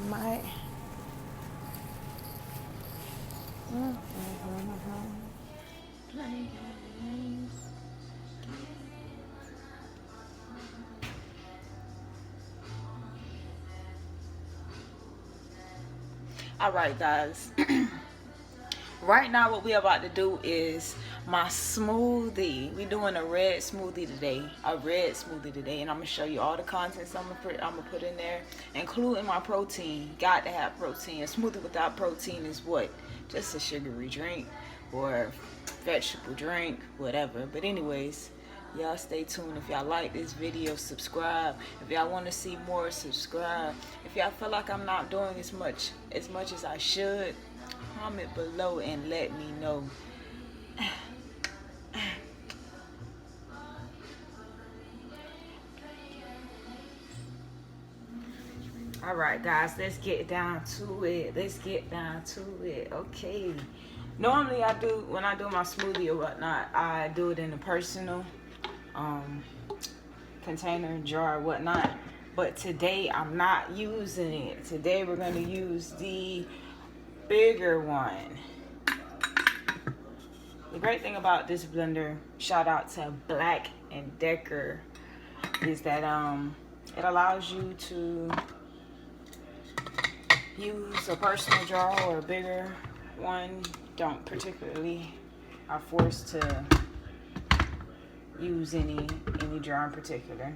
might. All right, guys. Right now, what we about to do is my smoothie. We doing a red smoothie today. And I'm gonna show you all the contents I'm gonna put in there, including my protein. Got to have protein. A smoothie without protein is what? Just a sugary drink or vegetable drink, whatever. But anyways, y'all stay tuned. If y'all like this video, subscribe. If y'all want to see more, subscribe. If y'all feel like I'm not doing as much as I should, comment below and let me know. All right, guys, let's get down to it. Okay. Normally when I do my smoothie or whatnot, I do it in a personal container, jar, whatnot. But today I'm not using it. Today we're going to use the bigger one. The great thing about this blender, shout out to Black & Decker, is that it allows you to use a personal jar or a bigger one. Don't particularly are forced to use any jar in particular.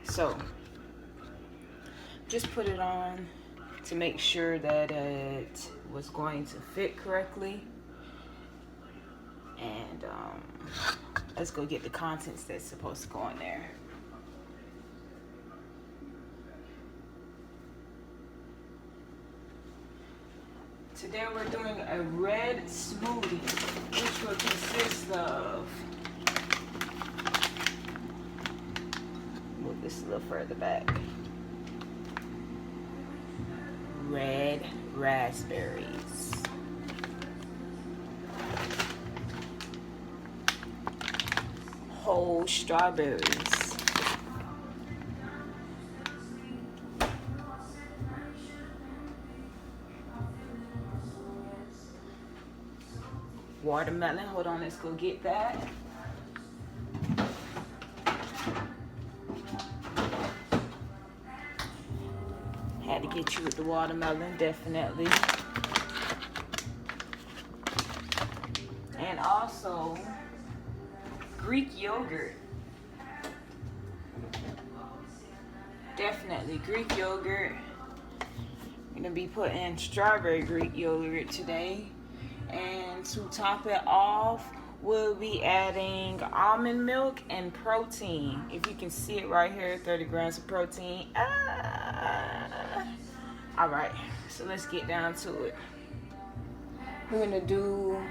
So just put it on to make sure that it was going to fit correctly. And let's go get the contents that's supposed to go in there. Today we're doing a red smoothie, which will consist of, move this a little further back, red raspberries, whole strawberries, watermelon. Hold on, let's go get that. Had to get you with the watermelon, definitely. And also Greek yogurt. Definitely Greek yogurt. I'm gonna be putting strawberry Greek yogurt today. And to top it off, we'll be adding almond milk and protein. If you can see it right here, 30 grams of protein. All right, so let's get down to it. We're gonna do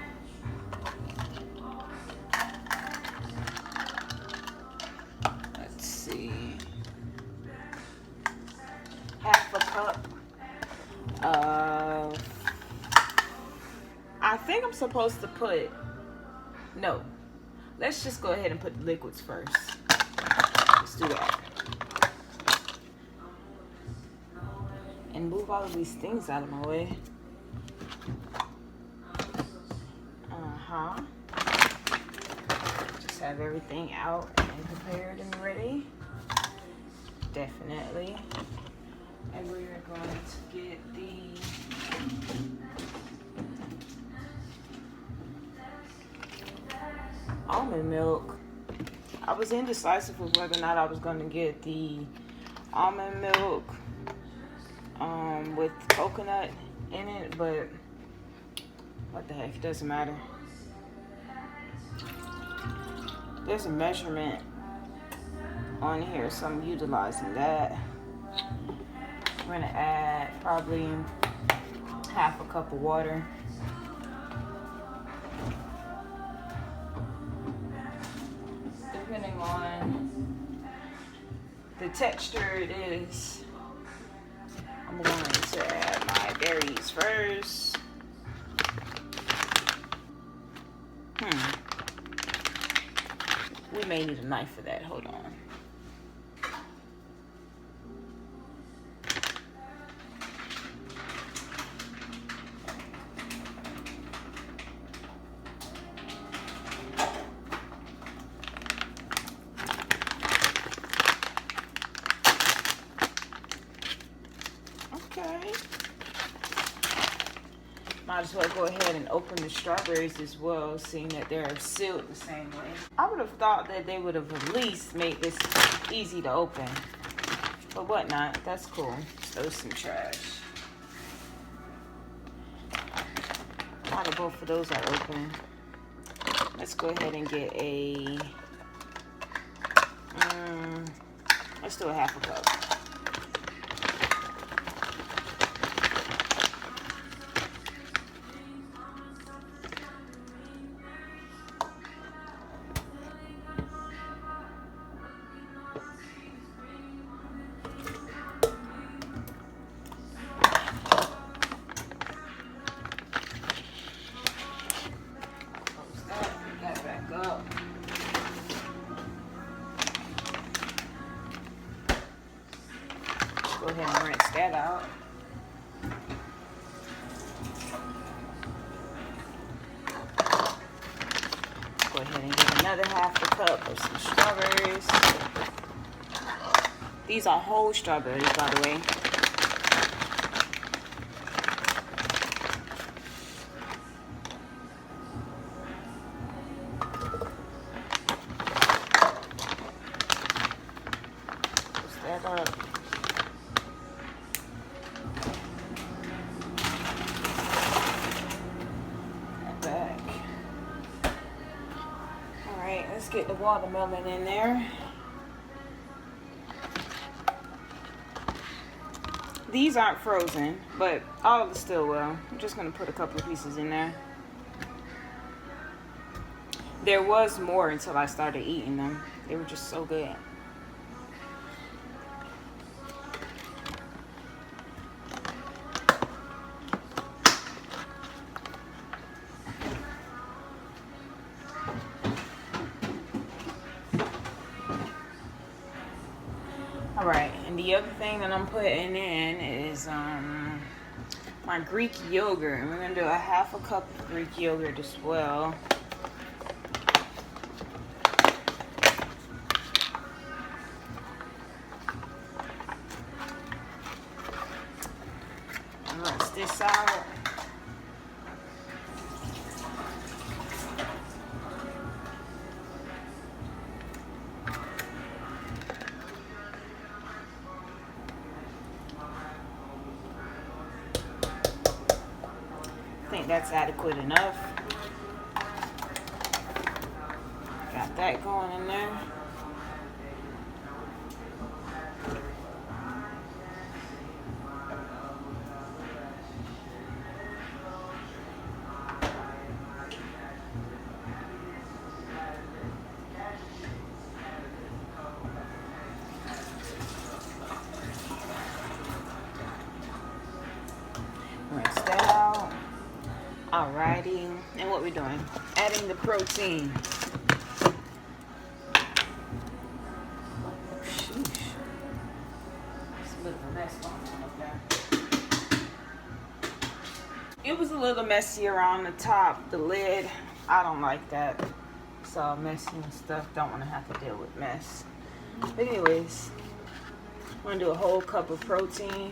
half a cup of, I think I'm supposed to put, no, let's just go ahead and put the liquids first. Let's do that. And move all of these things out of my way. Just have everything out and prepared and ready. Definitely. And we're going to get the almond milk. I was indecisive of whether or not I was going to get the almond milk with coconut in it, but what the heck, it doesn't matter. There's a measurement on here, so I'm utilizing that. We're gonna add probably half a cup of water. Depending on the texture it is, I'm going to add my berries first. We may need a knife for that, hold on. Okay. Might as well go ahead and open the strawberries as well, seeing that they're sealed the same way. I would have thought that they would have at least made this easy to open. But whatnot, that's cool. Throw some trash. Now that both of those are open, let's go ahead and get a, let's do a half a cup. Go ahead and rinse that out. Go ahead and get another half a cup of some strawberries. These are whole strawberries, by the way. Close that up. Let's get the watermelon in there. These aren't frozen, but all of it still will. I'm just gonna put a couple of pieces in there. There was more until I started eating them. They were just so good. Alright, and the other thing that I'm putting in is my Greek yogurt. And we're going to do a half a cup of Greek yogurt as well. Rinse this out. I think that's adequate enough. Got that going in there. Rinse that out. Alrighty, and what we doing? Adding the protein. Sheesh. It's a little mess going on up there. It was a little messy around the top, the lid. I don't like that. It's all messy and stuff. Don't want to have to deal with mess. But anyways, I'm gonna do a whole cup of protein.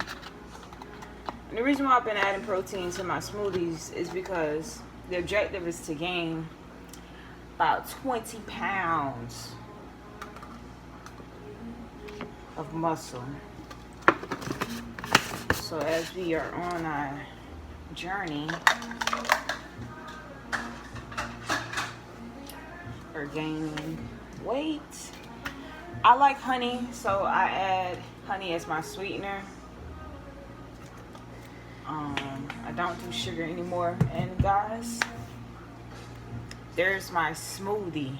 And the reason why I've been adding protein to my smoothies is because the objective is to gain about 20 pounds of muscle. So as we are on our journey for gaining weight, I like honey, so I add honey as my sweetener. I don't do sugar anymore. And guys, there's my smoothie.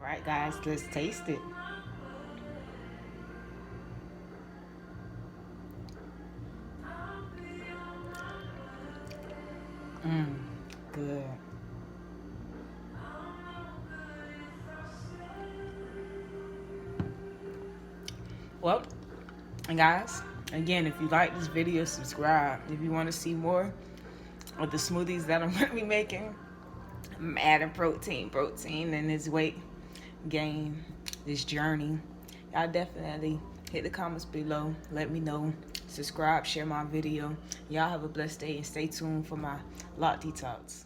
right, guys, let's taste it. Good. Well, and guys, again, if you like this video, subscribe. If you want to see more of the smoothies that I'm going to be making, I'm adding protein in this weight gain, this journey. Y'all definitely hit the comments below. Let me know. Subscribe, share my video. Y'all have a blessed day and stay tuned for my lot detox.